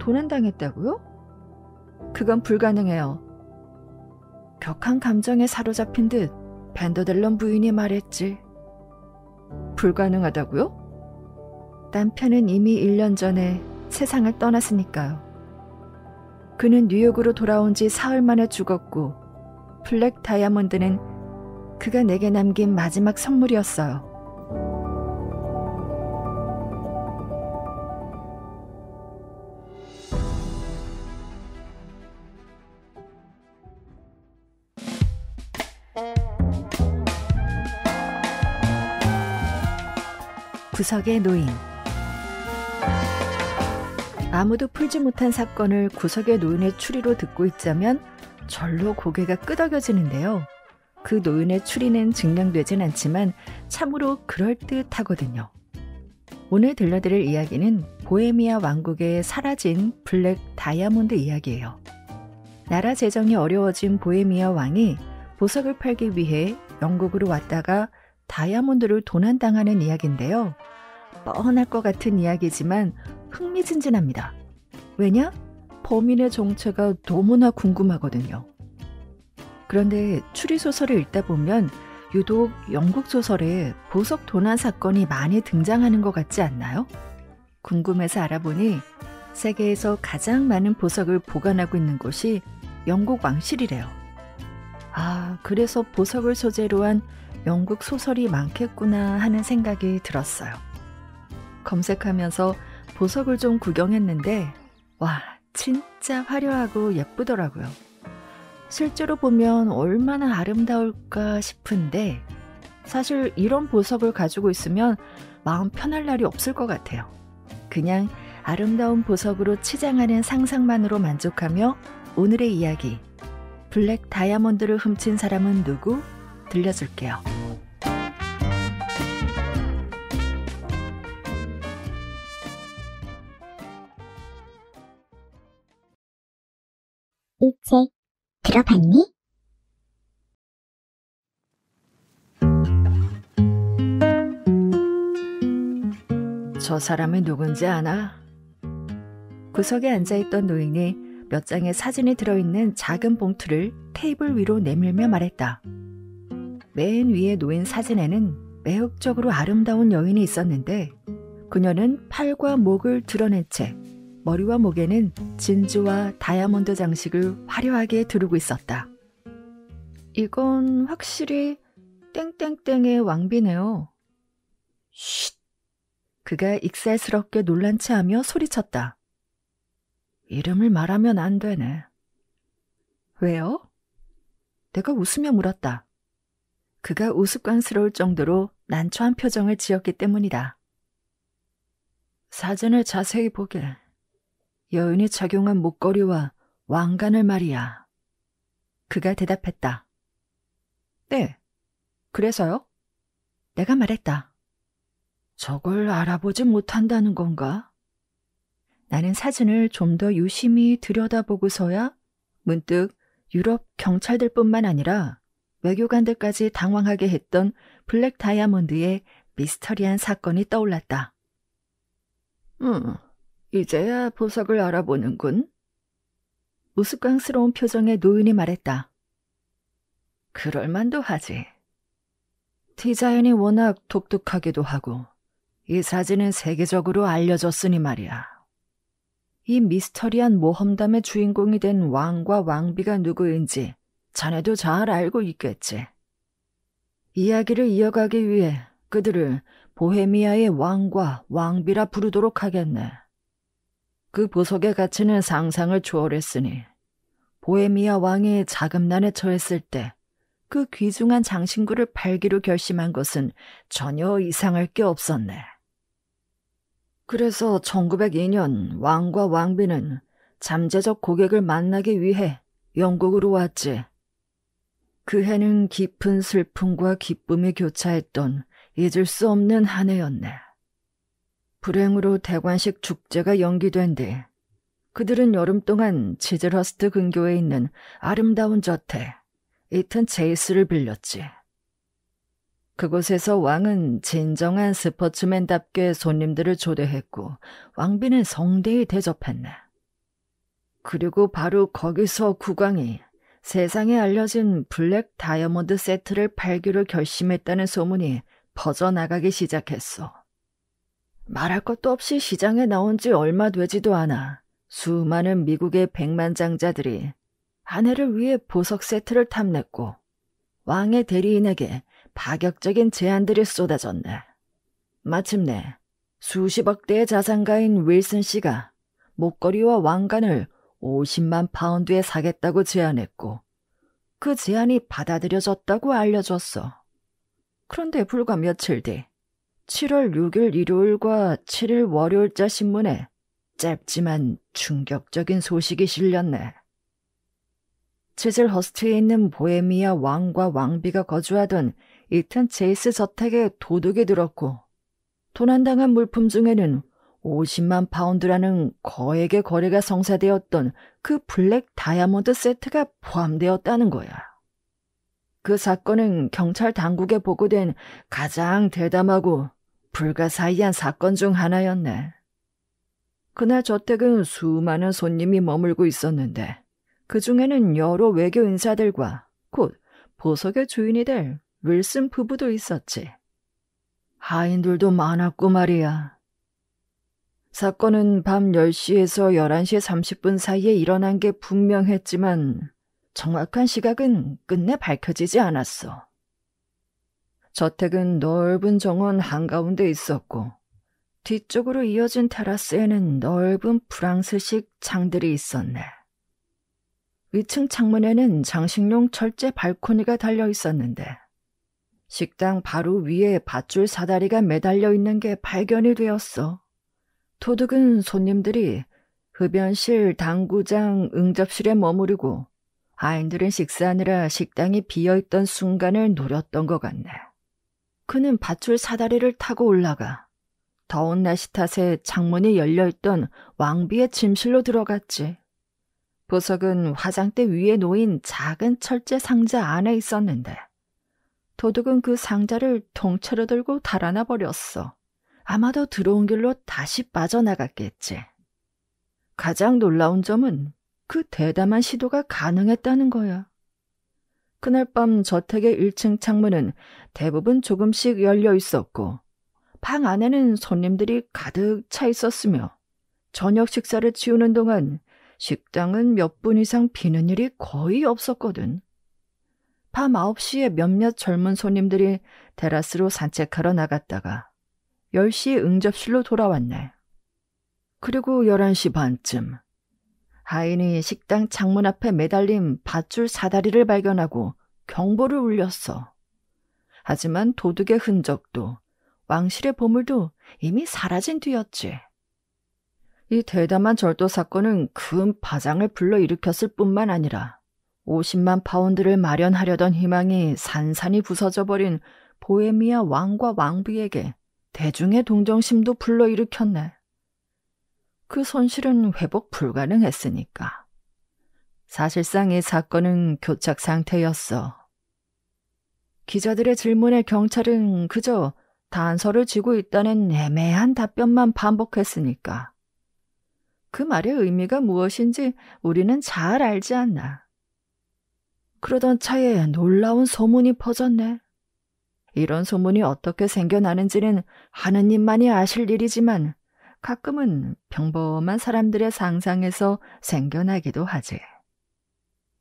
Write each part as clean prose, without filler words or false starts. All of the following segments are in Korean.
도난당했다고요? 그건 불가능해요. 격한 감정에 사로잡힌 듯 밴더델런 부인이 말했지. 불가능하다고요? 남편은 이미 1년 전에 세상을 떠났으니까요. 그는 뉴욕으로 돌아온 지 사흘 만에 죽었고 블랙 다이아몬드는 그가 내게 남긴 마지막 선물이었어요. 구석의 노인. 아무도 풀지 못한 사건을 구석의 노인의 추리로 듣고 있자면 절로 고개가 끄덕여지는데요. 그 노인의 추리는 증명되진 않지만 참으로 그럴듯하거든요. 오늘 들려드릴 이야기는 보헤미아 왕국에 사라진 블랙 다이아몬드 이야기예요. 나라 재정이 어려워진 보헤미아 왕이 보석을 팔기 위해 영국으로 왔다가 다이아몬드를 도난당하는 이야기인데요. 뻔할 것 같은 이야기지만 흥미진진합니다. 왜냐? 범인의 정체가 너무나 궁금하거든요. 그런데 추리소설을 읽다 보면 유독 영국 소설에 보석 도난 사건이 많이 등장하는 것 같지 않나요? 궁금해서 알아보니 세계에서 가장 많은 보석을 보관하고 있는 곳이 영국 왕실이래요. 아, 그래서 보석을 소재로 한 영국 소설이 많겠구나 하는 생각이 들었어요. 검색하면서 보석을 좀 구경했는데 와, 진짜 화려하고 예쁘더라고요. 실제로 보면 얼마나 아름다울까 싶은데 사실 이런 보석을 가지고 있으면 마음 편할 날이 없을 것 같아요. 그냥 아름다운 보석으로 치장하는 상상만으로 만족하며 오늘의 이야기, 블랙 다이아몬드를 훔친 사람은 누구? 들려줄게요. 이 책 들어봤니? 저 사람이 누군지 아나? 구석에 앉아있던 노인이 몇 장의 사진이 들어있는 작은 봉투를 테이블 위로 내밀며 말했다. 맨 위에 놓인 사진에는 매혹적으로 아름다운 여인이 있었는데 그녀는 팔과 목을 드러낸 채 머리와 목에는 진주와 다이아몬드 장식을 화려하게 두르고 있었다. 이건 확실히 땡땡땡의 왕비네요. 쉿! 그가 익살스럽게 놀란 채 하며 소리쳤다. 이름을 말하면 안 되네. 왜요? 내가 웃으며 물었다. 그가 우스꽝스러울 정도로 난처한 표정을 지었기 때문이다. 사진을 자세히 보게. 여인이 착용한 목걸이와 왕관을 말이야. 그가 대답했다. 네, 그래서요? 내가 말했다. 저걸 알아보지 못한다는 건가? 나는 사진을 좀 더 유심히 들여다보고서야 문득 유럽 경찰들뿐만 아니라 외교관들까지 당황하게 했던 블랙 다이아몬드의 미스터리한 사건이 떠올랐다. 이제야 보석을 알아보는군. 우스꽝스러운 표정의 노인이 말했다. 그럴만도 하지. 디자인이 워낙 독특하기도 하고 이 사진은 세계적으로 알려졌으니 말이야. 이 미스터리한 모험담의 주인공이 된 왕과 왕비가 누구인지 자네도 잘 알고 있겠지. 이야기를 이어가기 위해 그들을 보헤미아의 왕과 왕비라 부르도록 하겠네. 그 보석의 가치는 상상을 초월했으니 보헤미아 왕이 자금난에 처했을 때 그 귀중한 장신구를 팔기로 결심한 것은 전혀 이상할 게 없었네. 그래서 1902년 왕과 왕비는 잠재적 고객을 만나기 위해 영국으로 왔지. 그 해는 깊은 슬픔과 기쁨이 교차했던 잊을 수 없는 한 해였네. 불행으로 대관식 축제가 연기된 뒤 그들은 여름 동안 치즐허스트 근교에 있는 아름다운 저택 이튼 체이스를 빌렸지. 그곳에서 왕은 진정한 스포츠맨답게 손님들을 초대했고 왕비는 성대히 대접했네. 그리고 바로 거기서 국왕이 세상에 알려진 블랙 다이아몬드 세트를 팔기로 결심했다는 소문이 퍼져나가기 시작했어. 말할 것도 없이 시장에 나온 지 얼마 되지도 않아 수많은 미국의 백만장자들이 아내를 위해 보석 세트를 탐냈고 왕의 대리인에게 파격적인 제안들이 쏟아졌네. 마침내 수십억 대의 자산가인 윌슨 씨가 목걸이와 왕관을 50만 파운드에 사겠다고 제안했고 그 제안이 받아들여졌다고 알려줬어. 그런데 불과 며칠 뒤 7월 6일 일요일과 7일 월요일자 신문에 짧지만 충격적인 소식이 실렸네. 치즐허스트에 있는 보헤미아 왕과 왕비가 거주하던 이튼 체이스 저택에 도둑이 들었고 도난당한 물품 중에는 50만 파운드라는 거액의 거래가 성사되었던 그 블랙 다이아몬드 세트가 포함되었다는 거야. 그 사건은 경찰 당국에 보고된 가장 대담하고 불가사의한 사건 중 하나였네. 그날 저택은 수많은 손님이 머물고 있었는데 그 중에는 여러 외교 인사들과 곧 보석의 주인이 될 윌슨 부부도 있었지. 하인들도 많았고 말이야. 사건은 밤 10시에서 11시 30분 사이에 일어난 게 분명했지만 정확한 시각은 끝내 밝혀지지 않았어. 저택은 넓은 정원 한가운데 있었고 뒤쪽으로 이어진 테라스에는 넓은 프랑스식 창들이 있었네. 위층 창문에는 장식용 철제 발코니가 달려 있었는데 식당 바로 위에 밧줄 사다리가 매달려 있는 게 발견이 되었어. 도둑은 손님들이 흡연실, 당구장, 응접실에 머무르고 아인들은 식사하느라 식당이 비어있던 순간을 노렸던 것 같네. 그는 밧줄 사다리를 타고 올라가 더운 날씨 탓에 창문이 열려있던 왕비의 침실로 들어갔지. 보석은 화장대 위에 놓인 작은 철제 상자 안에 있었는데 도둑은 그 상자를 통째로 들고 달아나 버렸어. 아마도 들어온 길로 다시 빠져나갔겠지. 가장 놀라운 점은 그 대담한 시도가 가능했다는 거야. 그날 밤 저택의 1층 창문은 대부분 조금씩 열려 있었고 방 안에는 손님들이 가득 차 있었으며 저녁 식사를 치우는 동안 식당은 몇 분 이상 비는 일이 거의 없었거든. 밤 9시에 몇몇 젊은 손님들이 테라스로 산책하러 나갔다가 10시 응접실로 돌아왔네. 그리고 11시 반쯤 하인이 식당 창문 앞에 매달린 밧줄 사다리를 발견하고 경보를 울렸어. 하지만 도둑의 흔적도 왕실의 보물도 이미 사라진 뒤였지. 이 대담한 절도 사건은 큰 파장을 불러일으켰을 뿐만 아니라 50만 파운드를 마련하려던 희망이 산산이 부서져 버린 보헤미아 왕과 왕비에게 대중의 동정심도 불러일으켰네. 그 손실은 회복 불가능했으니까. 사실상 이 사건은 교착 상태였어. 기자들의 질문에 경찰은 그저 단서를 쥐고 있다는 애매한 답변만 반복했으니까. 그 말의 의미가 무엇인지 우리는 잘 알지 않나. 그러던 차에 놀라운 소문이 퍼졌네. 이런 소문이 어떻게 생겨나는지는 하느님만이 아실 일이지만 가끔은 평범한 사람들의 상상에서 생겨나기도 하지.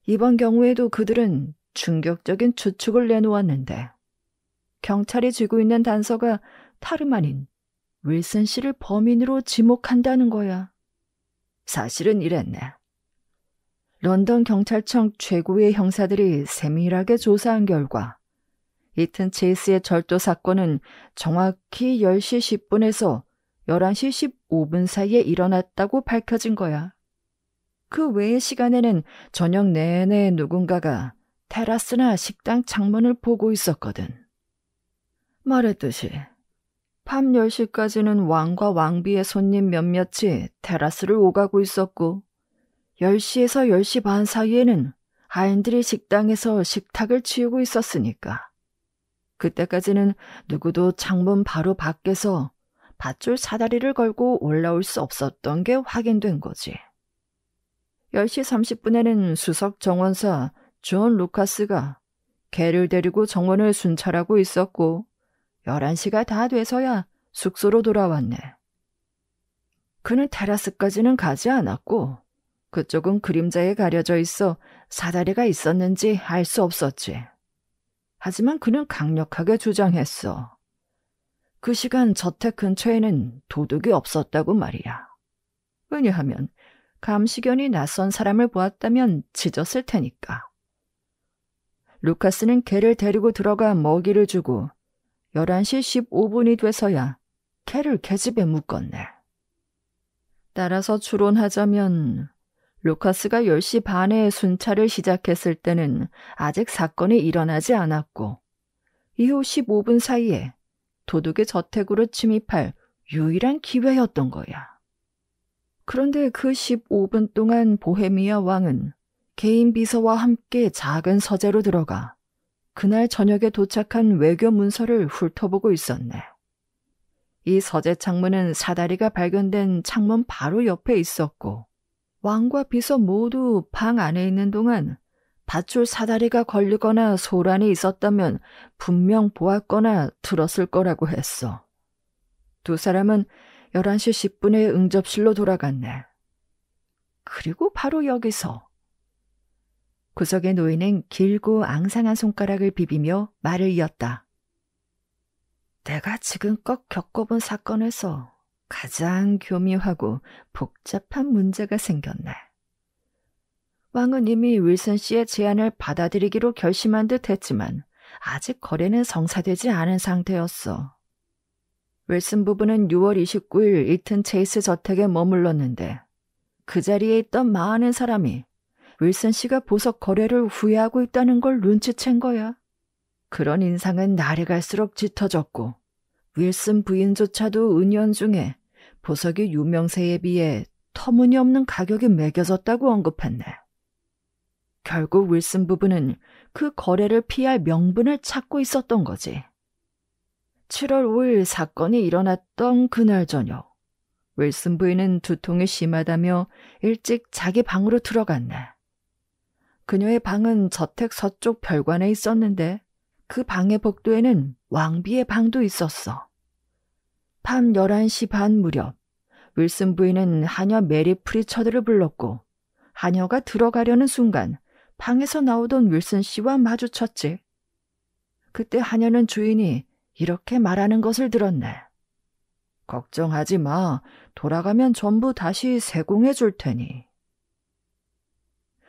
이번 경우에도 그들은 충격적인 추측을 내놓았는데 경찰이 쥐고 있는 단서가 다름 아닌 윌슨 씨를 범인으로 지목한다는 거야. 사실은 이랬네. 런던 경찰청 최고의 형사들이 세밀하게 조사한 결과 이튼 체이스의 절도 사건은 정확히 10시 10분에서 11시 15분 사이에 일어났다고 밝혀진 거야. 그 외의 시간에는 저녁 내내 누군가가 테라스나 식당 창문을 보고 있었거든. 말했듯이 밤 10시까지는 왕과 왕비의 손님 몇몇이 테라스를 오가고 있었고 10시에서 10시 반 사이에는 하인들이 식당에서 식탁을 치우고 있었으니까 그때까지는 누구도 창문 바로 밖에서 밧줄 사다리를 걸고 올라올 수 없었던 게 확인된 거지. 10시 30분에는 수석 정원사 존 루카스가 개를 데리고 정원을 순찰하고 있었고 11시가 다 돼서야 숙소로 돌아왔네. 그는 테라스까지는 가지 않았고 그쪽은 그림자에 가려져 있어 사다리가 있었는지 알 수 없었지. 하지만 그는 강력하게 주장했어. 그 시간 저택 근처에는 도둑이 없었다고 말이야. 왜냐하면 감시견이 낯선 사람을 보았다면 짖었을 테니까. 루카스는 개를 데리고 들어가 먹이를 주고 11시 15분이 돼서야 개를 계집에 묶었네. 따라서 추론하자면 루카스가 10시 반에 순찰을 시작했을 때는 아직 사건이 일어나지 않았고 이후 15분 사이에 도둑의 저택으로 침입할 유일한 기회였던 거야. 그런데 그 15분 동안 보헤미아 왕은 개인 비서와 함께 작은 서재로 들어가 그날 저녁에 도착한 외교 문서를 훑어보고 있었네. 이 서재 창문은 사다리가 발견된 창문 바로 옆에 있었고 왕과 비서 모두 방 안에 있는 동안 밧줄 사다리가 걸리거나 소란이 있었다면 분명 보았거나 들었을 거라고 했어. 두 사람은 11시 10분에 응접실로 돌아갔네. 그리고 바로 여기서 구석의 노인은 길고 앙상한 손가락을 비비며 말을 이었다. 내가 지금껏 겪어본 사건에서 가장 교묘하고 복잡한 문제가 생겼네. 왕은 이미 윌슨 씨의 제안을 받아들이기로 결심한 듯 했지만 아직 거래는 성사되지 않은 상태였어. 윌슨 부부는 6월 29일 이튼 체이스 저택에 머물렀는데 그 자리에 있던 많은 사람이 윌슨 씨가 보석 거래를 후회하고 있다는 걸 눈치챈 거야. 그런 인상은 날이 갈수록 짙어졌고 윌슨 부인조차도 은연중에 보석의 유명세에 비해 터무니없는 가격이 매겨졌다고 언급했네. 결국 윌슨 부부는 그 거래를 피할 명분을 찾고 있었던 거지. 7월 5일 사건이 일어났던 그날 저녁, 윌슨 부인은 두통이 심하다며 일찍 자기 방으로 들어갔네. 그녀의 방은 저택 서쪽 별관에 있었는데 그 방의 복도에는 왕비의 방도 있었어. 밤 11시 반 무렵 윌슨 부인은 하녀 메리 프리처드를 불렀고 하녀가 들어가려는 순간 방에서 나오던 윌슨 씨와 마주쳤지. 그때 하녀는 주인이 이렇게 말하는 것을 들었네. 걱정하지 마. 돌아가면 전부 다시 세공해 줄 테니.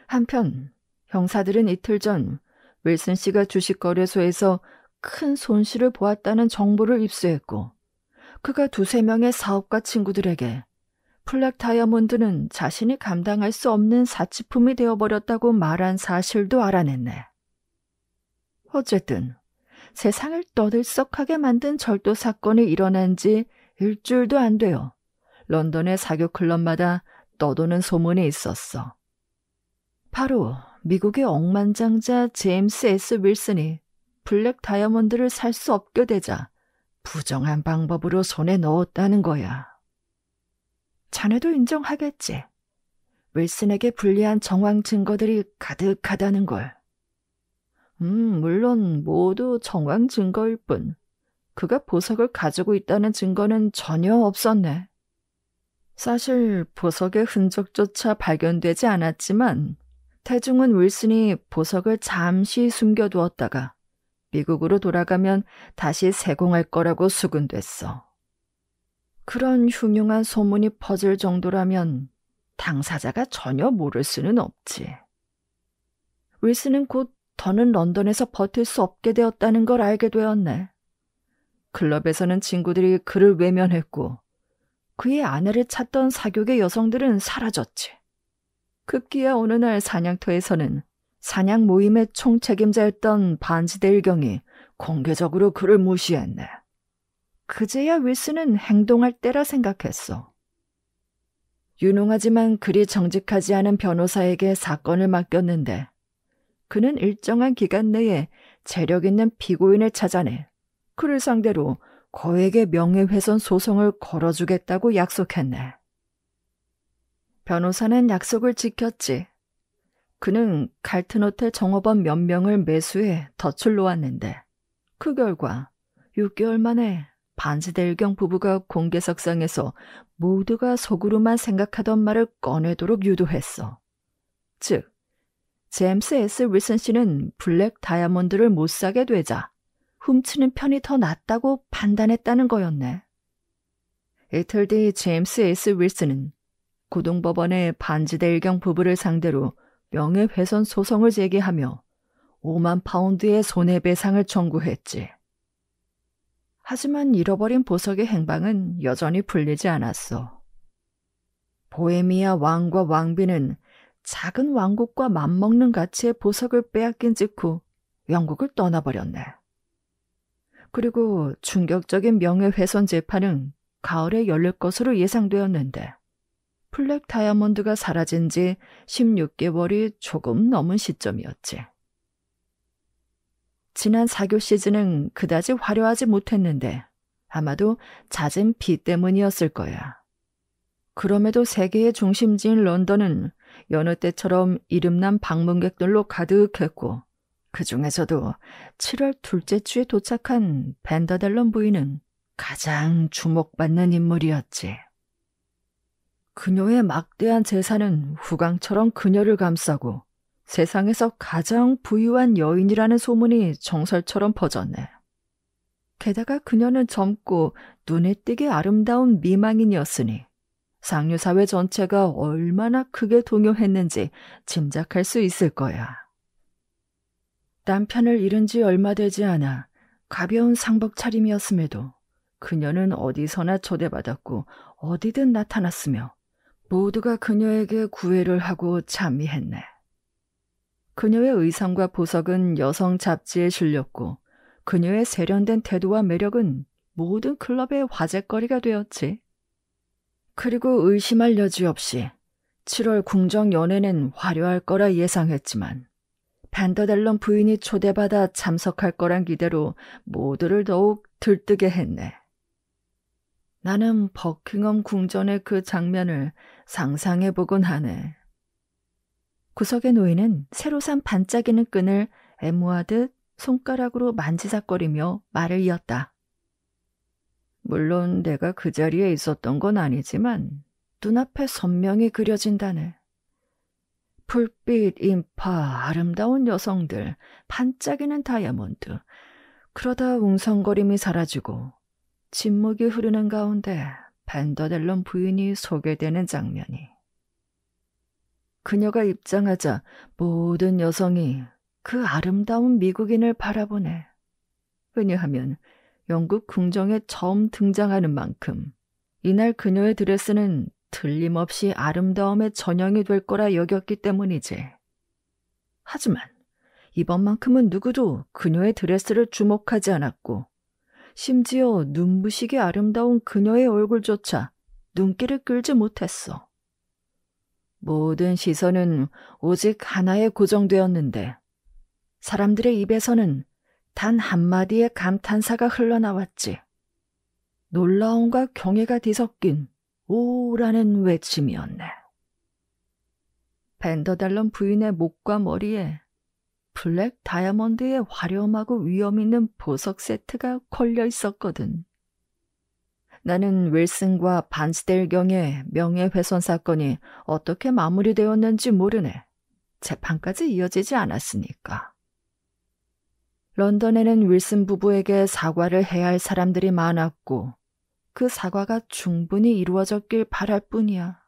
한편 형사들은 이틀 전 윌슨 씨가 주식거래소에서 큰 손실을 보았다는 정보를 입수했고 그가 2-3명의 사업가 친구들에게 블랙 다이아몬드는 자신이 감당할 수 없는 사치품이 되어버렸다고 말한 사실도 알아냈네. 어쨌든 세상을 떠들썩하게 만든 절도 사건이 일어난 지 일주일도 안 되어 런던의 사교 클럽마다 떠도는 소문이 있었어. 바로 미국의 억만장자 제임스 S. 윌슨이 블랙 다이아몬드를 살 수 없게 되자 부정한 방법으로 손에 넣었다는 거야. 자네도 인정하겠지. 윌슨에게 불리한 정황 증거들이 가득하다는 걸. 물론 모두 정황 증거일 뿐 그가 보석을 가지고 있다는 증거는 전혀 없었네. 사실 보석의 흔적조차 발견되지 않았지만 태중은 윌슨이 보석을 잠시 숨겨두었다가 미국으로 돌아가면 다시 세공할 거라고 수군됐어. 그런 흉흉한 소문이 퍼질 정도라면 당사자가 전혀 모를 수는 없지. 윌슨은 곧 더는 런던에서 버틸 수 없게 되었다는 걸 알게 되었네. 클럽에서는 친구들이 그를 외면했고 그의 아내를 찾던 사교계 여성들은 사라졌지. 급기야 어느 날 사냥터에서는 사냥 모임의 총책임자였던 반지대 일경이 공개적으로 그를 무시했네. 그제야 윌슨은 행동할 때라 생각했어. 유능하지만 그리 정직하지 않은 변호사에게 사건을 맡겼는데 그는 일정한 기간 내에 재력 있는 피고인을 찾아내 그를 상대로 거액의 명예훼손 소송을 걸어주겠다고 약속했네. 변호사는 약속을 지켰지. 그는 갈튼 호텔 정업원 몇 명을 매수해 덫을 놓았는데 그 결과 6개월 만에 반지대일경 부부가 공개석상에서 모두가 속으로만 생각하던 말을 꺼내도록 유도했어. 즉, 제임스 S. 윌슨 씨는 블랙 다이아몬드를 못 사게 되자 훔치는 편이 더 낫다고 판단했다는 거였네. 이틀 뒤 제임스 S. 윌슨은 고등법원에 반지대일경 부부를 상대로 명예훼손 소송을 제기하며 5만 파운드의 손해배상을 청구했지. 하지만 잃어버린 보석의 행방은 여전히 풀리지 않았어. 보헤미아 왕과 왕비는 작은 왕국과 맞먹는 가치의 보석을 빼앗긴 직후 영국을 떠나버렸네. 그리고 충격적인 명예훼손 재판은 가을에 열릴 것으로 예상되었는데 블랙 다이아몬드가 사라진 지 16개월이 조금 넘은 시점이었지. 지난 사교 시즌은 그다지 화려하지 못했는데 아마도 잦은 비 때문이었을 거야. 그럼에도 세계의 중심지인 런던은 여느 때처럼 이름난 방문객들로 가득했고 그 중에서도 7월 둘째 주에 도착한 벤더델런 부인은 가장 주목받는 인물이었지. 그녀의 막대한 재산은 후광처럼 그녀를 감싸고 세상에서 가장 부유한 여인이라는 소문이 정설처럼 퍼졌네. 게다가 그녀는 젊고 눈에 띄게 아름다운 미망인이었으니 상류사회 전체가 얼마나 크게 동요했는지 짐작할 수 있을 거야. 남편을 잃은 지 얼마 되지 않아 가벼운 상복 차림이었음에도 그녀는 어디서나 초대받았고 어디든 나타났으며 모두가 그녀에게 구애를 하고 찬미했네. 그녀의 의상과 보석은 여성 잡지에 실렸고 그녀의 세련된 태도와 매력은 모든 클럽의 화제거리가 되었지. 그리고 의심할 여지 없이 7월 궁정 연회는 화려할 거라 예상했지만 벤더델런 부인이 초대받아 참석할 거란 기대로 모두를 더욱 들뜨게 했네. 나는 버킹엄 궁전의 그 장면을 상상해보곤 하네. 구석의 노인은 새로 산 반짝이는 끈을 애무하듯 손가락으로 만지작거리며 말을 이었다. 물론 내가 그 자리에 있었던 건 아니지만 눈앞에 선명히 그려진다네. 풀빛, 인파, 아름다운 여성들, 반짝이는 다이아몬드. 그러다 웅성거림이 사라지고 침묵이 흐르는 가운데 벤더델런 부인이 소개되는 장면이. 그녀가 입장하자 모든 여성이 그 아름다운 미국인을 바라보네. 왜냐하면 영국 궁정에 처음 등장하는 만큼 이날 그녀의 드레스는 틀림없이 아름다움의 전형이 될 거라 여겼기 때문이지. 하지만 이번만큼은 누구도 그녀의 드레스를 주목하지 않았고 심지어 눈부시게 아름다운 그녀의 얼굴조차 눈길을 끌지 못했어. 모든 시선은 오직 하나에 고정되었는데 사람들의 입에서는 단 한마디의 감탄사가 흘러나왔지. 놀라움과 경애가 뒤섞인 오라는 외침이었네. 벤더델런 부인의 목과 머리에 블랙 다이아몬드의 화려하고 위험 있는 보석 세트가 걸려 있었거든. 나는 윌슨과 반스델경의 명예훼손 사건이 어떻게 마무리되었는지 모르네. 재판까지 이어지지 않았으니까. 런던에는 윌슨 부부에게 사과를 해야 할 사람들이 많았고 그 사과가 충분히 이루어졌길 바랄 뿐이야.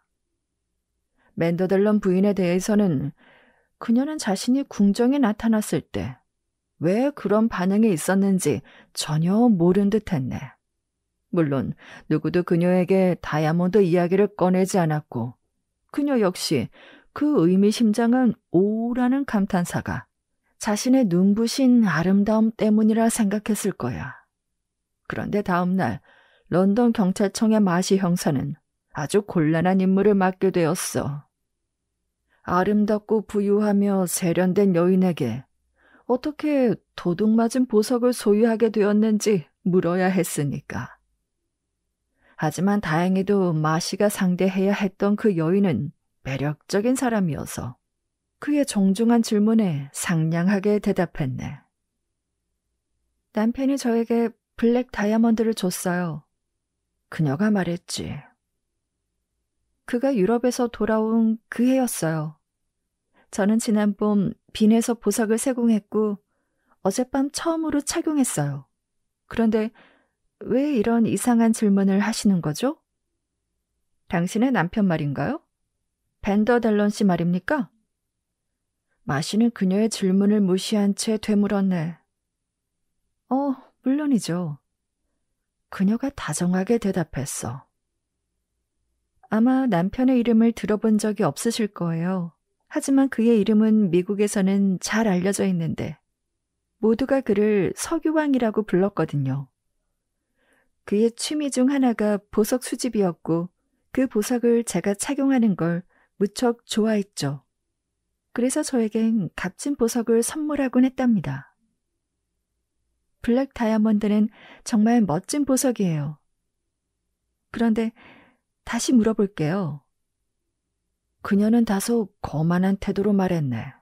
벤더델런 부인에 대해서는 그녀는 자신이 궁정에 나타났을 때 왜 그런 반응이 있었는지 전혀 모른 듯했네. 물론 누구도 그녀에게 다이아몬드 이야기를 꺼내지 않았고 그녀 역시 그 의미심장한 오라는 감탄사가 자신의 눈부신 아름다움 때문이라 생각했을 거야. 그런데 다음 날 런던 경찰청의 마시 형사는 아주 곤란한 임무를 맡게 되었어. 아름답고 부유하며 세련된 여인에게 어떻게 도둑맞은 보석을 소유하게 되었는지 물어야 했으니까. 하지만 다행히도 마시가 상대해야 했던 그 여인은 매력적인 사람이어서 그의 정중한 질문에 상냥하게 대답했네. 남편이 저에게 블랙 다이아몬드를 줬어요. 그녀가 말했지. 그가 유럽에서 돌아온 그 해였어요. 저는 지난 봄 빈에서 보석을 세공했고 어젯밤 처음으로 착용했어요. 그런데 왜 이런 이상한 질문을 하시는 거죠? 당신의 남편 말인가요? 밴더 델런 씨 말입니까? 마시는 그녀의 질문을 무시한 채 되물었네. 물론이죠. 그녀가 다정하게 대답했어. 아마 남편의 이름을 들어본 적이 없으실 거예요. 하지만 그의 이름은 미국에서는 잘 알려져 있는데 모두가 그를 석유왕이라고 불렀거든요. 그의 취미 중 하나가 보석 수집이었고 그 보석을 제가 착용하는 걸 무척 좋아했죠. 그래서 저에겐 값진 보석을 선물하곤 했답니다. 블랙 다이아몬드는 정말 멋진 보석이에요. 그런데 다시 물어볼게요. 그녀는 다소 거만한 태도로 말했네.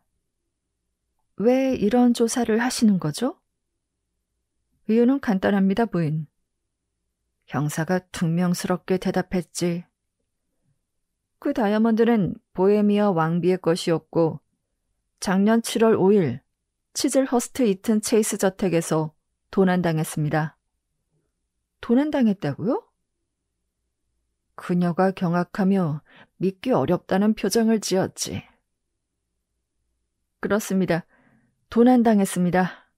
왜 이런 조사를 하시는 거죠? 이유는 간단합니다, 부인. 형사가 퉁명스럽게 대답했지. 그 다이아몬드는 보헤미아 왕비의 것이었고 작년 7월 5일 치즐허스트 이튼 체이스 저택에서 도난당했습니다. 도난당했다고요? 그녀가 경악하며 믿기 어렵다는 표정을 지었지. 그렇습니다. 도난당했습니다.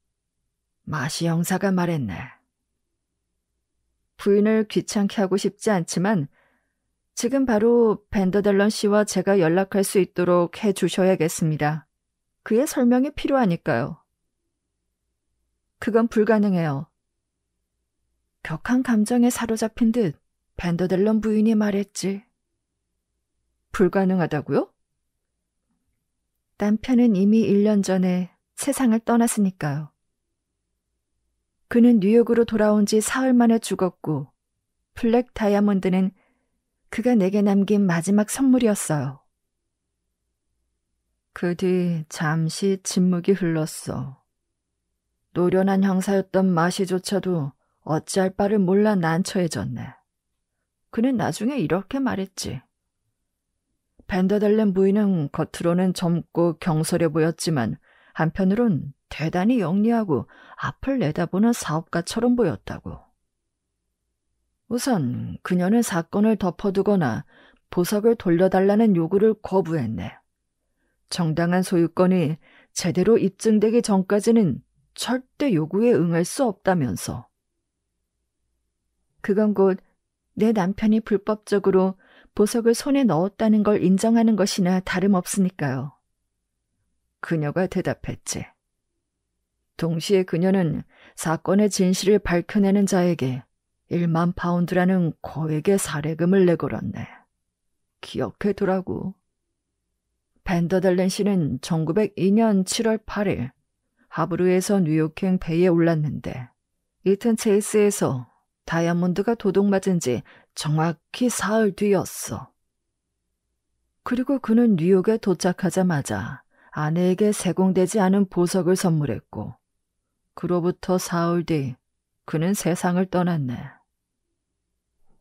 마시 형사가 말했네. 부인을 귀찮게 하고 싶지 않지만 지금 바로 밴더델런 씨와 제가 연락할 수 있도록 해주셔야겠습니다. 그의 설명이 필요하니까요. 그건 불가능해요. 격한 감정에 사로잡힌 듯 밴더델런 부인이 말했지. 불가능하다고요? 남편은 이미 1년 전에 세상을 떠났으니까요. 그는 뉴욕으로 돌아온 지 사흘 만에 죽었고 블랙 다이아몬드는 그가 내게 남긴 마지막 선물이었어요. 그 뒤 잠시 침묵이 흘렀어. 노련한 형사였던 마시조차도 어찌할 바를 몰라 난처해졌네. 그는 나중에 이렇게 말했지. 밴더델렌 부인은 겉으로는 젊고 경솔해 보였지만 한편으론 대단히 영리하고 앞을 내다보는 사업가처럼 보였다고. 우선 그녀는 사건을 덮어두거나 보석을 돌려달라는 요구를 거부했네. 정당한 소유권이 제대로 입증되기 전까지는 절대 요구에 응할 수 없다면서. 그건 곧 내 남편이 불법적으로 보석을 손에 넣었다는 걸 인정하는 것이나 다름없으니까요. 그녀가 대답했지. 동시에 그녀는 사건의 진실을 밝혀내는 자에게 1만 파운드라는 거액의 사례금을 내걸었네. 기억해두라고. 밴더델렌 씨는 1902년 7월 8일 하브르에서 뉴욕행 배에 올랐는데 이튼 체이스에서 다이아몬드가 도둑맞은 지 정확히 사흘 뒤였어. 그리고 그는 뉴욕에 도착하자마자 아내에게 세공되지 않은 보석을 선물했고 그로부터 사흘 뒤 그는 세상을 떠났네.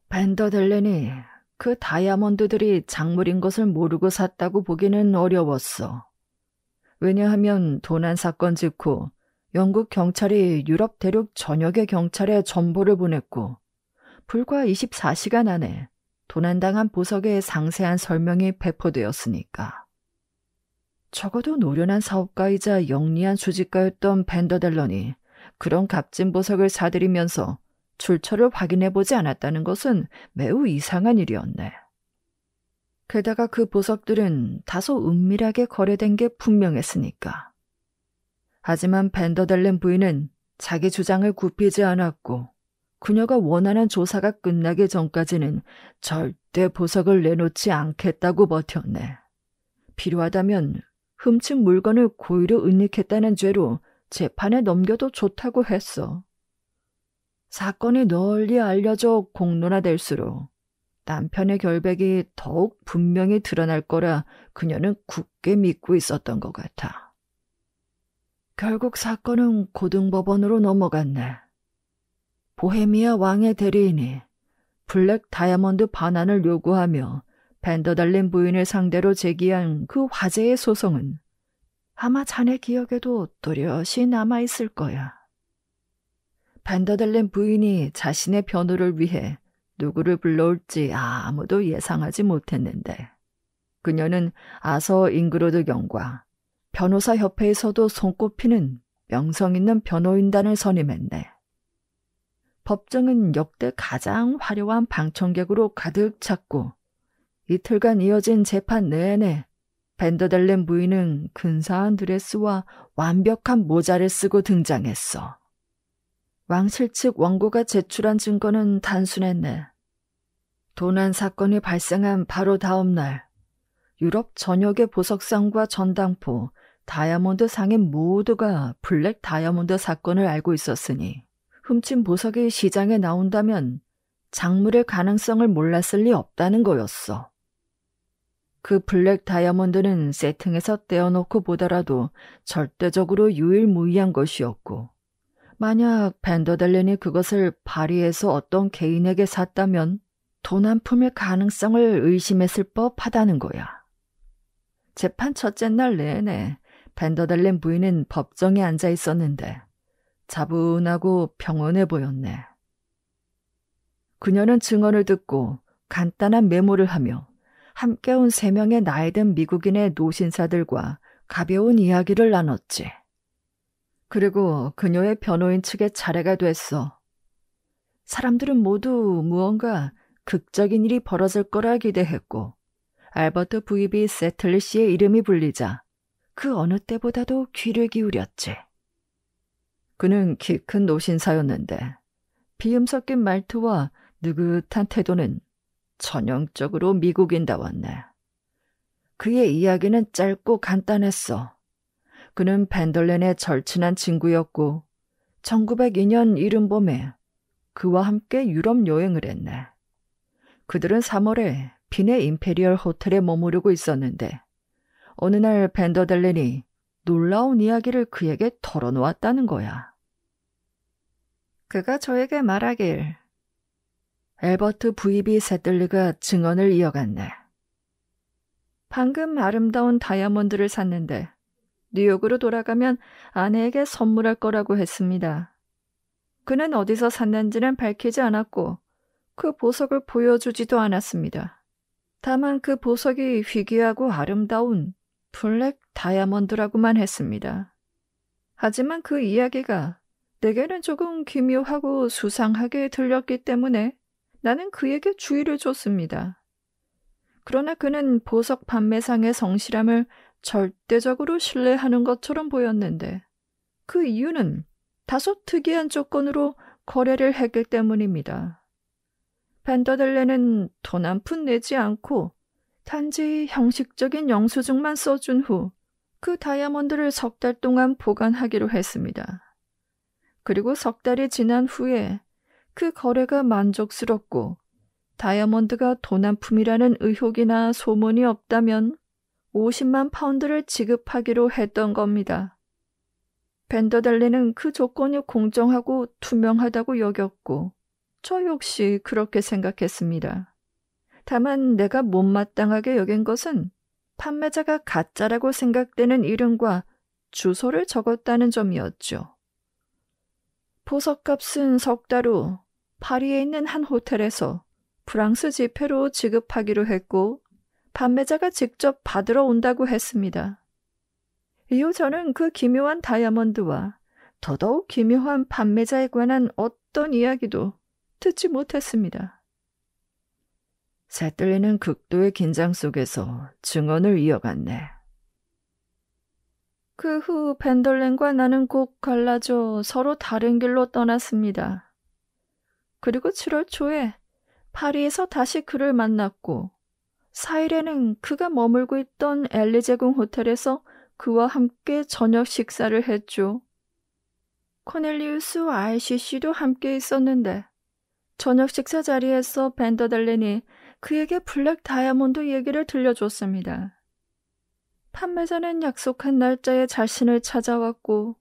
밴더델렌이 그 다이아몬드들이 작물인 것을 모르고 샀다고 보기는 어려웠어. 왜냐하면 도난 사건 직후 영국 경찰이 유럽 대륙 전역의 경찰에 전보를 보냈고 불과 24시간 안에 도난당한 보석의 상세한 설명이 배포되었으니까. 적어도 노련한 사업가이자 영리한 수집가였던 밴더델런이 그런 값진 보석을 사들이면서 출처를 확인해보지 않았다는 것은 매우 이상한 일이었네. 게다가 그 보석들은 다소 은밀하게 거래된 게 분명했으니까. 하지만 밴더델렌 부인은 자기 주장을 굽히지 않았고 그녀가 원하는 조사가 끝나기 전까지는 절대 보석을 내놓지 않겠다고 버텼네. 필요하다면 훔친 물건을 고의로 은닉했다는 죄로 재판에 넘겨도 좋다고 했어. 사건이 널리 알려져 공론화될수록 남편의 결백이 더욱 분명히 드러날 거라 그녀는 굳게 믿고 있었던 것 같아. 결국 사건은 고등법원으로 넘어갔네. 보헤미아 왕의 대리인이 블랙 다이아몬드 반환을 요구하며 밴더달린 부인을 상대로 제기한 그 화제의 소송은 아마 자네 기억에도 또렷이 남아있을 거야. 밴더달린 부인이 자신의 변호를 위해 누구를 불러올지 아무도 예상하지 못했는데 그녀는 아서 잉그로드 경과 변호사협회에서도 손꼽히는 명성 있는 변호인단을 선임했네. 법정은 역대 가장 화려한 방청객으로 가득 찼고 이틀간 이어진 재판 내내 밴더달렌 부인은 근사한 드레스와 완벽한 모자를 쓰고 등장했어. 왕실 측 원고가 제출한 증거는 단순했네. 도난 사건이 발생한 바로 다음 날 유럽 전역의 보석상과 전당포, 다이아몬드 상인 모두가 블랙 다이아몬드 사건을 알고 있었으니 훔친 보석이 시장에 나온다면 작물의 가능성을 몰랐을 리 없다는 거였어. 그 블랙 다이아몬드는 세팅에서 떼어놓고 보더라도 절대적으로 유일무이한 것이었고 만약 밴더달렌이 그것을 파리에서 어떤 개인에게 샀다면 도난품일 가능성을 의심했을 법하다는 거야. 재판 첫째 날 내내 밴더달렌 부인은 법정에 앉아 있었는데 차분하고 평온해 보였네. 그녀는 증언을 듣고 간단한 메모를 하며 함께 온 3명의 나이든 미국인의 노신사들과 가벼운 이야기를 나눴지. 그리고 그녀의 변호인 측의 차례가 됐어. 사람들은 모두 무언가 극적인 일이 벌어질 거라 기대했고 알버트 V.B. 세틀리 씨의 이름이 불리자 그 어느 때보다도 귀를 기울였지. 그는 키 큰 노신사였는데 비음 섞인 말투와 느긋한 태도는 전형적으로 미국인다웠네. 그의 이야기는 짧고 간단했어. 그는 밴더렌의 절친한 친구였고 1902년 이른 봄에 그와 함께 유럽 여행을 했네. 그들은 3월에 빈의 임페리얼 호텔에 머무르고 있었는데 어느 날 밴더달렌이 놀라운 이야기를 그에게 털어놓았다는 거야. 그가 저에게 말하길. 앨버트 V.B. 세틀리가 증언을 이어갔네. 방금 아름다운 다이아몬드를 샀는데 뉴욕으로 돌아가면 아내에게 선물할 거라고 했습니다. 그는 어디서 샀는지는 밝히지 않았고 그 보석을 보여주지도 않았습니다. 다만 그 보석이 희귀하고 아름다운 블랙 다이아몬드라고만 했습니다. 하지만 그 이야기가 내게는 조금 기묘하고 수상하게 들렸기 때문에 나는 그에게 주의를 줬습니다. 그러나 그는 보석 판매상의 성실함을 절대적으로 신뢰하는 것처럼 보였는데 그 이유는 다소 특이한 조건으로 거래를 했기 때문입니다. 밴더달렌은 돈 한 푼 내지 않고 단지 형식적인 영수증만 써준 후 그 다이아몬드를 3달 동안 보관하기로 했습니다. 그리고 3달이 지난 후에 그 거래가 만족스럽고 다이아몬드가 도난품이라는 의혹이나 소문이 없다면 50만 파운드를 지급하기로 했던 겁니다. 밴더달렌은 그 조건이 공정하고 투명하다고 여겼고 저 역시 그렇게 생각했습니다. 다만 내가 못마땅하게 여긴 것은 판매자가 가짜라고 생각되는 이름과 주소를 적었다는 점이었죠. 보석값은 3달 후 파리에 있는 한 호텔에서 프랑스 지폐로 지급하기로 했고 판매자가 직접 받으러 온다고 했습니다. 이후 저는 그 기묘한 다이아몬드와 더더욱 기묘한 판매자에 관한 어떤 이야기도 듣지 못했습니다. 세틀리는 극도의 긴장 속에서 증언을 이어갔네. 그 후 밴더렌과 나는 곧 갈라져 서로 다른 길로 떠났습니다. 그리고 7월 초에 파리에서 다시 그를 만났고 4일에는 그가 머물고 있던 엘리제궁 호텔에서 그와 함께 저녁 식사를 했죠. 코넬리우스 RCC도 함께 있었는데 저녁 식사 자리에서 밴더달렌이 그에게 블랙 다이아몬드 얘기를 들려줬습니다. 판매자는 약속한 날짜에 자신을 찾아왔고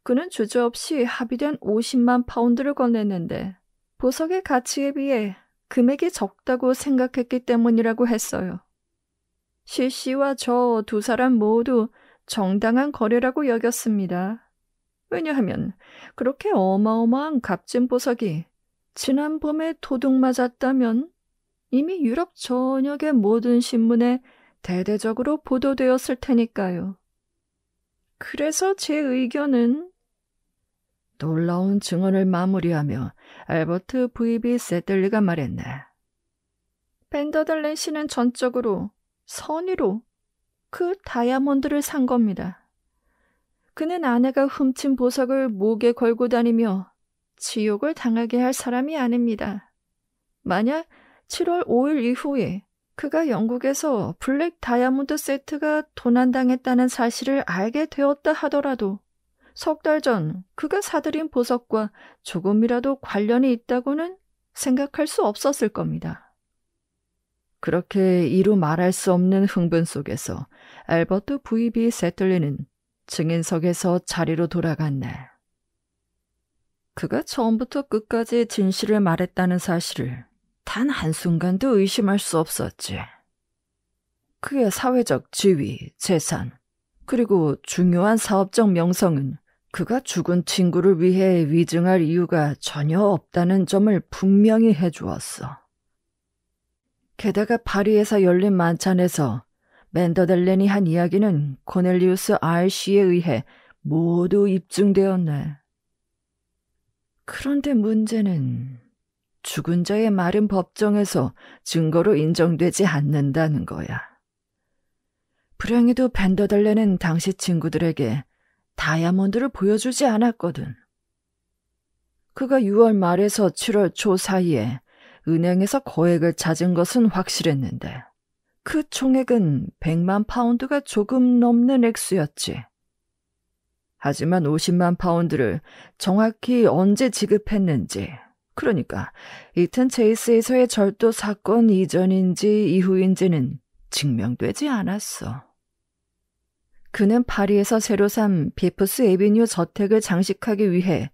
그는 주저없이 합의된 50만 파운드를 건넸는데 보석의 가치에 비해 금액이 적다고 생각했기 때문이라고 했어요. 시씨와 저 두 사람 모두 정당한 거래라고 여겼습니다. 왜냐하면 그렇게 어마어마한 값진 보석이 지난 봄에 도둑 맞았다면 이미 유럽 전역의 모든 신문에 대대적으로 보도되었을 테니까요. 그래서 제 의견은 놀라운 증언을 마무리하며 알버트 V.B. 세들리가 말했네. 벤더들렌 씨는 전적으로 선의로 그 다이아몬드를 산 겁니다. 그는 아내가 훔친 보석을 목에 걸고 다니며 지옥을 당하게 할 사람이 아닙니다. 만약 7월 5일 이후에 그가 영국에서 블랙 다이아몬드 세트가 도난당했다는 사실을 알게 되었다 하더라도 석 달 전 그가 사들인 보석과 조금이라도 관련이 있다고는 생각할 수 없었을 겁니다. 그렇게 이루 말할 수 없는 흥분 속에서 알버트 V.B. 세틀리는 증인석에서 자리로 돌아갔네. 그가 처음부터 끝까지 진실을 말했다는 사실을 단 한순간도 의심할 수 없었지. 그의 사회적 지위, 재산, 그리고 중요한 사업적 명성은 그가 죽은 친구를 위해 위증할 이유가 전혀 없다는 점을 분명히 해주었어. 게다가 파리에서 열린 만찬에서 벤더델렌이 한 이야기는 코넬리우스 R.C에 의해 모두 입증되었네. 그런데 문제는 죽은 자의 말은 법정에서 증거로 인정되지 않는다는 거야. 불행히도 벤더델렌은 당시 친구들에게 다이아몬드를 보여주지 않았거든. 그가 6월 말에서 7월 초 사이에 은행에서 거액을 찾은 것은 확실했는데 그 총액은 100만 파운드가 조금 넘는 액수였지. 하지만 50만 파운드를 정확히 언제 지급했는지, 그러니까 이튼 체이스에서의 절도 사건 이전인지 이후인지는 증명되지 않았어. 그는 파리에서 새로 산 비프스 에비뉴 저택을 장식하기 위해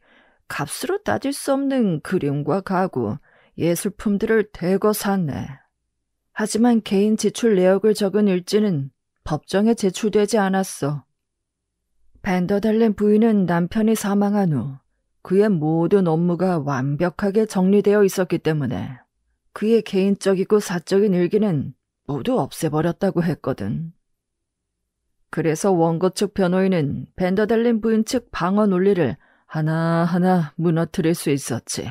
값으로 따질 수 없는 그림과 가구, 예술품들을 대거 샀네. 하지만 개인 지출 내역을 적은 일지는 법정에 제출되지 않았어. 벤더델렌 부인은 남편이 사망한 후 그의 모든 업무가 완벽하게 정리되어 있었기 때문에 그의 개인적이고 사적인 일기는 모두 없애버렸다고 했거든. 그래서 원고 측 변호인은 벤더델렌 부인 측 방어 논리를 하나하나 무너뜨릴 수 있었지.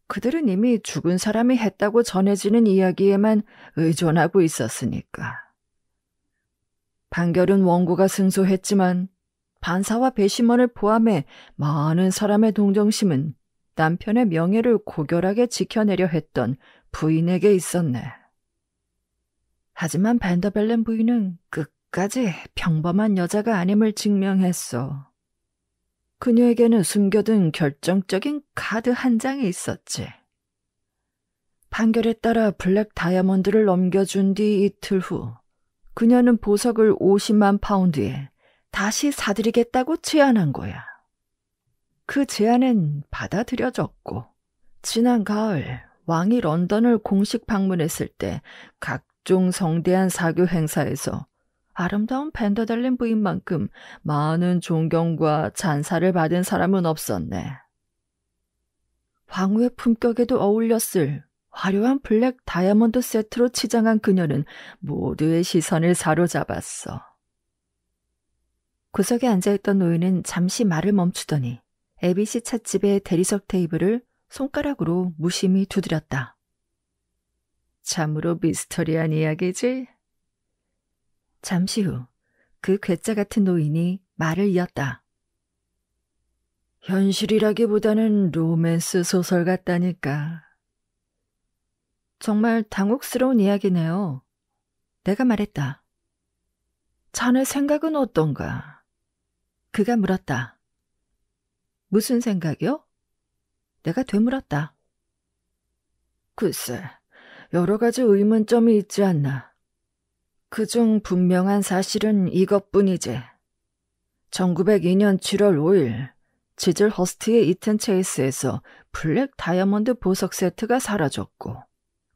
그들은 이미 죽은 사람이 했다고 전해지는 이야기에만 의존하고 있었으니까. 판결은 원고가 승소했지만 판사와 배심원을 포함해 많은 사람의 동정심은 남편의 명예를 고결하게 지켜내려 했던 부인에게 있었네. 하지만 벤더벨렌 부인은 끝까지 평범한 여자가 아님을 증명했어. 그녀에게는 숨겨둔 결정적인 카드 한 장이 있었지. 판결에 따라 블랙 다이아몬드를 넘겨준 뒤 이틀 후 그녀는 보석을 50만 파운드에 다시 사들이겠다고 제안한 거야. 그 제안은 받아들여졌고 지난 가을 왕이 런던을 공식 방문했을 때 각종 성대한 사교 행사에서 아름다운 벤더델렌 부인만큼 많은 존경과 찬사를 받은 사람은 없었네. 황후의 품격에도 어울렸을 화려한 블랙 다이아몬드 세트로 치장한 그녀는 모두의 시선을 사로잡았어. 구석에 앉아있던 노인은 잠시 말을 멈추더니 ABC 찻집의 대리석 테이블을 손가락으로 무심히 두드렸다. 참으로 미스터리한 이야기지? 잠시 후 그 괴짜 같은 노인이 말을 이었다. 현실이라기보다는 로맨스 소설 같다니까. 정말 당혹스러운 이야기네요. 내가 말했다. 자네 생각은 어떤가? 그가 물었다. 무슨 생각이요? 내가 되물었다. 글쎄, 여러 가지 의문점이 있지 않나. 그중 분명한 사실은 이것뿐이지. 1902년 7월 5일 지즐 허스트의 이튼 체이스에서 블랙 다이아몬드 보석 세트가 사라졌고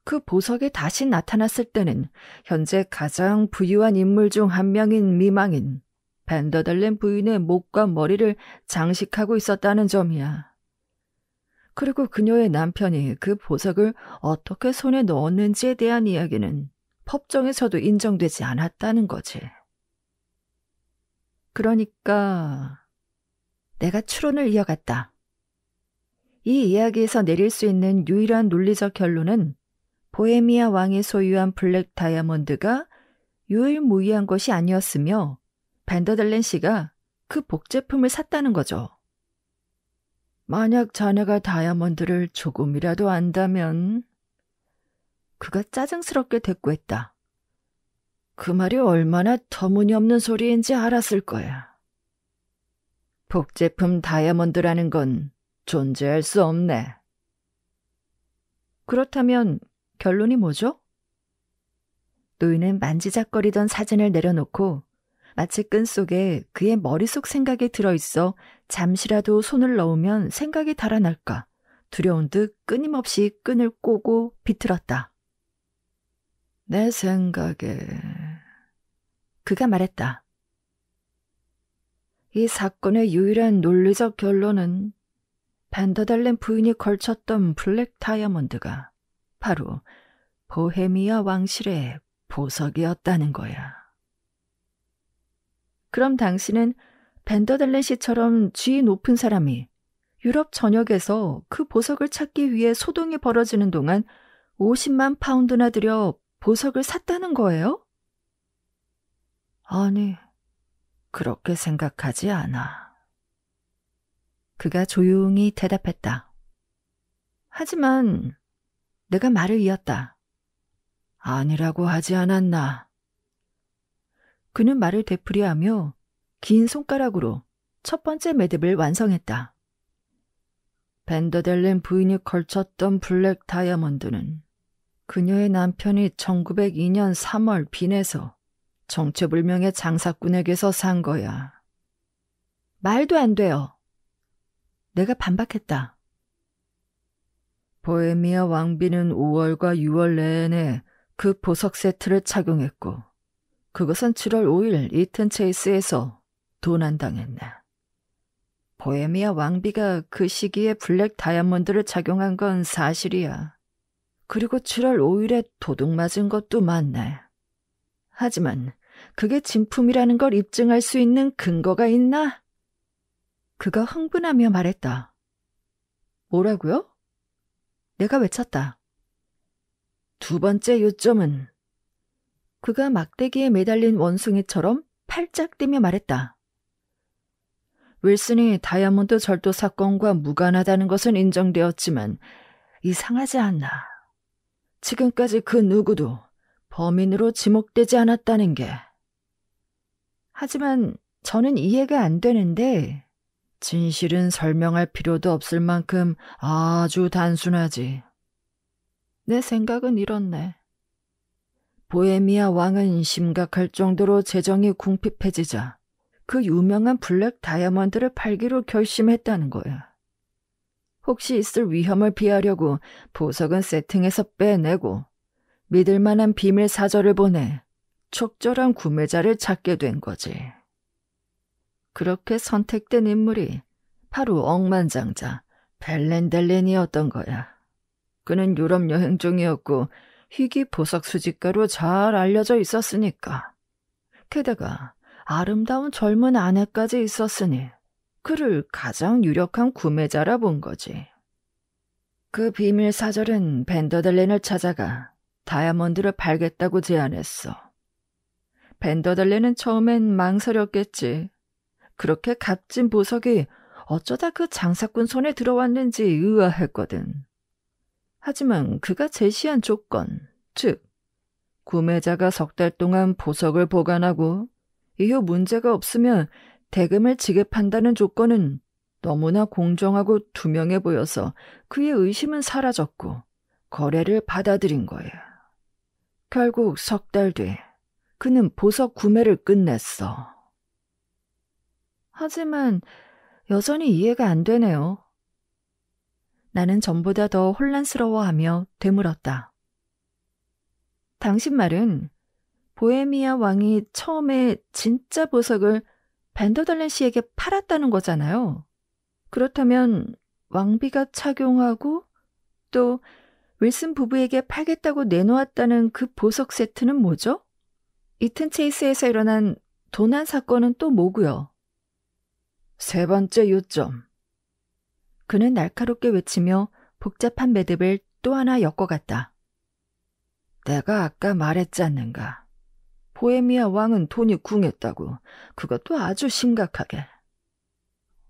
그 보석이 다시 나타났을 때는 현재 가장 부유한 인물 중 한 명인 미망인 밴더들렌 부인의 목과 머리를 장식하고 있었다는 점이야. 그리고 그녀의 남편이 그 보석을 어떻게 손에 넣었는지에 대한 이야기는 법정에서도 인정되지 않았다는 거지. 그러니까 내가 추론을 이어갔다. 이 이야기에서 내릴 수 있는 유일한 논리적 결론은 보헤미아 왕이 소유한 블랙 다이아몬드가 유일무이한 것이 아니었으며 밴더들렌 씨가 그 복제품을 샀다는 거죠. 만약 자네가 다이아몬드를 조금이라도 안다면... 그가 짜증스럽게 대꾸했다. 그 말이 얼마나 터무니없는 소리인지 알았을 거야. 복제품 다이아몬드라는 건 존재할 수 없네. 그렇다면 결론이 뭐죠? 노인은 만지작거리던 사진을 내려놓고 마치 끈 속에 그의 머릿속 생각이 들어있어 잠시라도 손을 넣으면 생각이 달아날까 두려운 듯 끊임없이 끈을 꼬고 비틀었다. 내 생각에... 그가 말했다. 이 사건의 유일한 논리적 결론은 밴더들렌 부인이 걸쳤던 블랙 다이아몬드가 바로 보헤미아 왕실의 보석이었다는 거야. 그럼 당신은 밴더들렌 씨처럼 지위 높은 사람이 유럽 전역에서 그 보석을 찾기 위해 소동이 벌어지는 동안 50만 파운드나 들여 보석을 샀다는 거예요? 아니, 그렇게 생각하지 않아. 그가 조용히 대답했다. 하지만 내가 말을 이었다. 아니라고 하지 않았나. 그는 말을 되풀이하며 긴 손가락으로 첫 번째 매듭을 완성했다. 밴더들렌 부인이 걸쳤던 블랙 다이아몬드는 그녀의 남편이 1902년 3월 빈에서 정체불명의 장사꾼에게서 산 거야. 말도 안 돼요. 내가 반박했다. 보헤미아 왕비는 5월과 6월 내내 그 보석 세트를 착용했고 그것은 7월 5일 이튼 체이스에서 도난당했네. 보헤미아 왕비가 그 시기에 블랙 다이아몬드를 착용한 건 사실이야. 그리고 7월 5일에 도둑 맞은 것도 맞네. 하지만 그게 진품이라는 걸 입증할 수 있는 근거가 있나? 그가 흥분하며 말했다. 뭐라고요? 내가 외쳤다. 두 번째 요점은 그가 막대기에 매달린 원숭이처럼 팔짝 뛰며 말했다. 윌슨이 다이아몬드 절도 사건과 무관하다는 것은 인정되었지만 이상하지 않나. 지금까지 그 누구도 범인으로 지목되지 않았다는 게. 하지만 저는 이해가 안 되는데 진실은 설명할 필요도 없을 만큼 아주 단순하지. 내 생각은 이렇네. 보헤미아 왕은 심각할 정도로 재정이 궁핍해지자 그 유명한 블랙 다이아몬드를 팔기로 결심했다는 거야. 혹시 있을 위험을 피하려고 보석은 세팅에서 빼내고 믿을 만한 비밀 사절을 보내 적절한 구매자를 찾게 된 거지. 그렇게 선택된 인물이 바로 억만장자 벨렌델렌이었던 거야. 그는 유럽 여행 중이었고 희귀 보석 수집가로 잘 알려져 있었으니까. 게다가 아름다운 젊은 아내까지 있었으니 그를 가장 유력한 구매자라 본 거지. 그 비밀 사절은 밴더들렌을 찾아가 다이아몬드를 팔겠다고 제안했어. 밴더들렌은 처음엔 망설였겠지. 그렇게 값진 보석이 어쩌다 그 장사꾼 손에 들어왔는지 의아했거든. 하지만 그가 제시한 조건, 즉 구매자가 석 달 동안 보석을 보관하고 이후 문제가 없으면 대금을 지급한다는 조건은 너무나 공정하고 투명해 보여서 그의 의심은 사라졌고 거래를 받아들인 거야. 결국 석 달 뒤 그는 보석 구매를 끝냈어. 하지만 여전히 이해가 안 되네요. 나는 전보다 더 혼란스러워하며 되물었다. 당신 말은 보헤미아 왕이 처음에 진짜 보석을 벤더달렌 씨에게 팔았다는 거잖아요. 그렇다면 왕비가 착용하고 또 윌슨 부부에게 팔겠다고 내놓았다는 그 보석 세트는 뭐죠? 이튼 체이스에서 일어난 도난 사건은 또 뭐고요? 세 번째 요점. 그는 날카롭게 외치며 복잡한 매듭을 또 하나 엮어갔다. 내가 아까 말했지 않는가. 보헤미아 왕은 돈이 궁했다고. 그것도 아주 심각하게.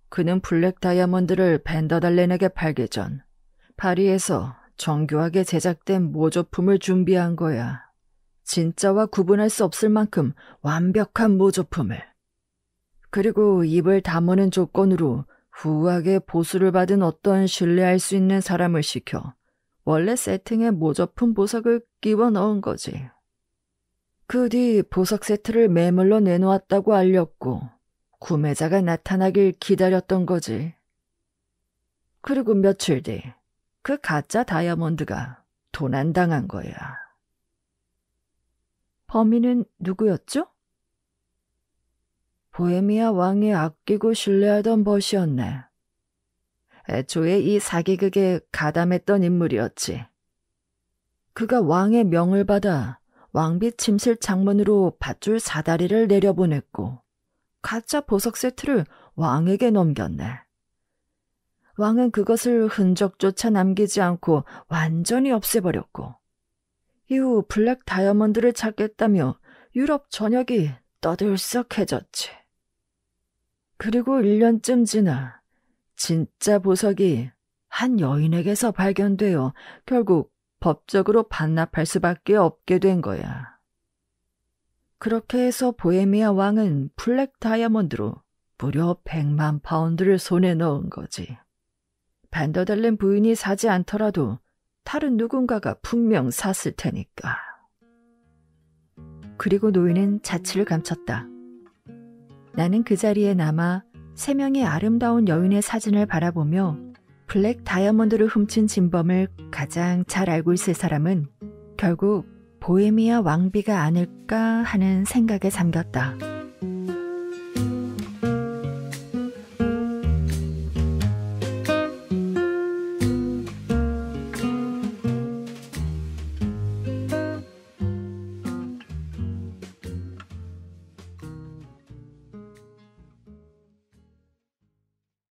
그는 블랙 다이아몬드를 벤더달렌에게 팔기 전 파리에서 정교하게 제작된 모조품을 준비한 거야. 진짜와 구분할 수 없을 만큼 완벽한 모조품을. 그리고 입을 다무는 조건으로 후하게 보수를 받은 어떤 신뢰할 수 있는 사람을 시켜 원래 세팅에 모조품 보석을 끼워 넣은 거지. 그 뒤 보석 세트를 매물로 내놓았다고 알렸고 구매자가 나타나길 기다렸던 거지. 그리고 며칠 뒤 그 가짜 다이아몬드가 도난당한 거야. 범인은 누구였죠? 보헤미아 왕이 아끼고 신뢰하던 벗이었네. 애초에 이 사기극에 가담했던 인물이었지. 그가 왕의 명을 받아 왕비 침실 창문으로 밧줄 사다리를 내려보냈고 가짜 보석 세트를 왕에게 넘겼네. 왕은 그것을 흔적조차 남기지 않고 완전히 없애버렸고 이후 블랙 다이아몬드를 찾겠다며 유럽 전역이 떠들썩해졌지. 그리고 1년쯤 지나 진짜 보석이 한 여인에게서 발견되어 결국 법적으로 반납할 수밖에 없게 된 거야. 그렇게 해서 보헤미아 왕은 블랙 다이아몬드로 무려 100만 파운드를 손에 넣은 거지. 벤더달렌 부인이 사지 않더라도 다른 누군가가 분명 샀을 테니까. 그리고 노인은 자취를 감췄다. 나는 그 자리에 남아 3명의 아름다운 여인의 사진을 바라보며 블랙 다이아몬드를 훔친 진범을 가장 잘 알고 있을 사람은 결국 보헤미아 왕비가 아닐까 하는 생각에 잠겼다.